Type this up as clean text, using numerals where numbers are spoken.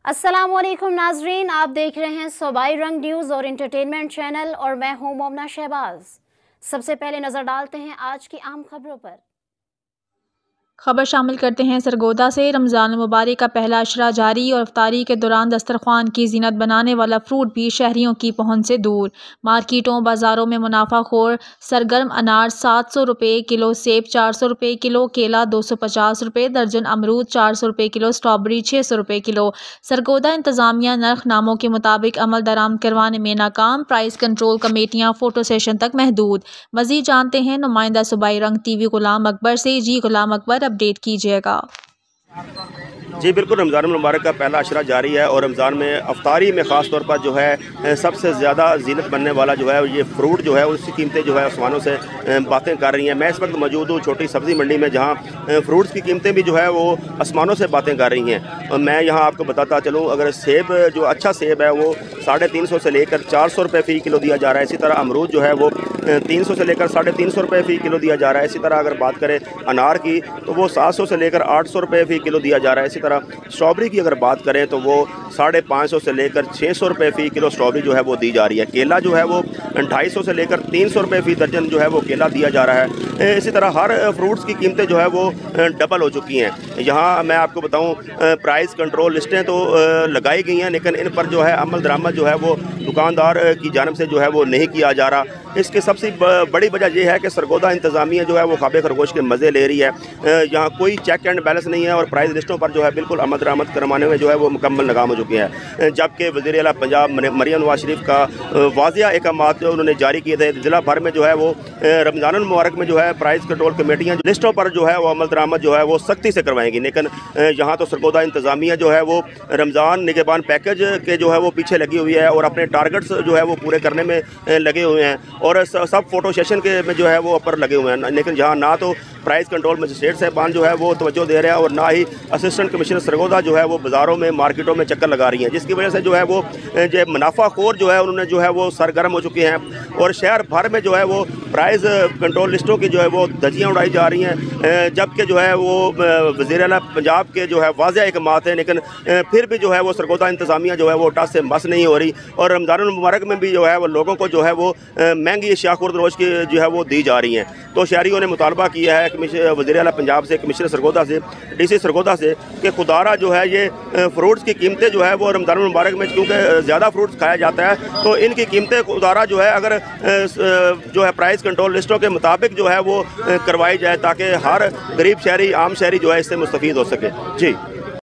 अस्सलामुअलैकुम नाजरीन, आप देख रहे हैं सूबाई रंग न्यूज़ और इंटरटेनमेंट चैनल और मैं हूं मोमना शहबाज। सबसे पहले नज़र डालते हैं आज की अहम खबरों पर। खबर शामिल करते हैं सरगोदा से। रमज़ान मुबारक का पहला अशरा जारी और अफ्तारी के दौरान दस्तरखान की जीनत बनाने वाला फ्रूट भी शहरियों की पहुंच से दूर। मार्केटों बाज़ारों में मुनाफाखोर सरगर्म अनार 700 रुपये किलो, सेब 400 रुपये किलो, केला 250 रुपये दर्जन, अमरूद 400 रुपये किलो, स्ट्रॉबेरी 600 रुपये किलो। सरगोदा इंतज़ामिया नर्ख नामों के मुताबिक अमल दरामद करवाने में नाकाम। प्राइस कंट्रोल कमेटियाँ फ़ोटो सेशन तक महदूद। मज़ीद जानते हैं नुमाइंदा सूबाई रंग TV गुलाम अकबर से। जी गुलाम अकबर, अपडेट कीजिएगा। जी बिल्कुल, रमज़ान मुबारक का पहला अशरा जारी है और रमज़ान में अफ्तारी में ख़ास तौर पर जो है सबसे ज़्यादा जीनत बनने वाला जो है ये फ्रूट जो है उसकी कीमतें जो है आसमानों से बातें कर रही हैं। मैं इस वक्त मौजूद हूँ छोटी सब्ज़ी मंडी में, जहाँ फ्रूट्स की कीमतें भी जो है वो आसमानों से बातें कर रही हैं। और मैं यहाँ आपको बताता चलूँ, अगर सेब जो अच्छा सेब है वो 350 से लेकर 400 रुपये फ़ी किलो दिया जा रहा है। इसी तरह अमरूद जो है वो 300 से लेकर 350 रुपये फ़ी किलो दिया जा रहा है। इसी तरह अगर बात करें अनार की तो वो 700 से लेकर 800 रुपये फ़ी किलो दिया जा रहा है। इसी तरह स्ट्रॉबेरी की अगर बात करें तो वो 550 से लेकर 600 रुपये फ़ी किलो स्ट्रॉबेरी जो है वो दी जा रही है। केला जो है वो 250 से लेकर 300 रुपये फ़ी दर्जन जो है वो केला दिया जा रहा है। इसी तरह हर फ्रूट्स की कीमतें जो है वो डबल हो चुकी हैं। यहाँ मैं आपको बताऊँ, प्राइस कंट्रोल लिस्टें तो लगाई गई हैं, लेकिन इन पर जो है अमल दरामद जो है वो दुकानदार की जानिब से जो है वो नहीं किया जा रहा। इसकी सबसे बड़ी वजह यह है कि सरगोदा इंतज़ामिया जो है वो ख़ाबे खरगोश के मज़े ले रही है। यहाँ कोई चेक एंड बैलेंस नहीं है और प्राइस लिस्टों पर जो है बिल्कुल अमल दरामद करवाने में जो है वो मुकम्मल नाकाम हो चुके हैं। जबकि वज़ीर आला पंजाब मरियम नवाज शरीफ का वाज़िया अहकामात जो उन्होंने जारी किए थे, ज़िला भर में जो है वो रमज़ान मुबारक में जो है प्राइस कंट्रोल कमेटियाँ लिस्टों पर जो है वो अमल दरामद जो है वो सख्ती से करवाएंगी। लेकिन यहाँ तो सरगोदा इंतज़ामिया जो है वो रमज़ान निगहबान पैकेज के जो है वो पीछे लगी हुई है और अपने टारगेट्स जो है वो पूरे करने में लगे हुए हैं और सब फोटो सेशन के में जो है वो ऊपर लगे हुए हैं। लेकिन यहाँ ना तो प्राइस कंट्रोल मजिस्ट्रेट साहबान जो है वो तवज्जो दे रहे हैं और ना ही असिस्टेंट कमिश्नर सरगोदा जो है वो बाज़ारों में मार्केटों में चक्कर लगा रही हैं, जिसकी वजह से जो है वो जो मुनाफाखोर जो है उन्होंने जो है वो सरगर्म हो चुके हैं और शहर भर में जो है वो प्राइस कंट्रोल लिस्टों की जो है वो धज्जियाँ उड़ाई जा रही हैं। जबकि जो है वो वज़ीर आला पंजाब के जो है वाज़िया अहकामात हैं, लेकिन फिर भी जो है वो सरगोदा इंतज़ामिया जो है वो टस से मस नहीं हो रही और रमज़ान मुबारक में भी जो है वो लोगों को जो है वो महंगी अशिया खुर्द-रोश की जो है वो दी जा रही हैं। तो शहरियों ने मुतालबा किया है वज़ीर आला पंजाब से, कमिश्नर सरगोदा से, DC सरगोदा से कि खुदारा जो है ये फ्रूट्स की कीमतें जो है वो रमज़ान मुबारक में क्योंकि ज़्यादा फ्रूट्स खाया जाता है तो इनकी कीमतें खुदारा जो है अगर जो है प्राइस कंट्रोल लिस्टों के मुताबिक जो है वो करवाई जाए ताकि हर गरीब शहरी, आम शहरी जो है इससे मुस्तफ़ीद हो सके। जी।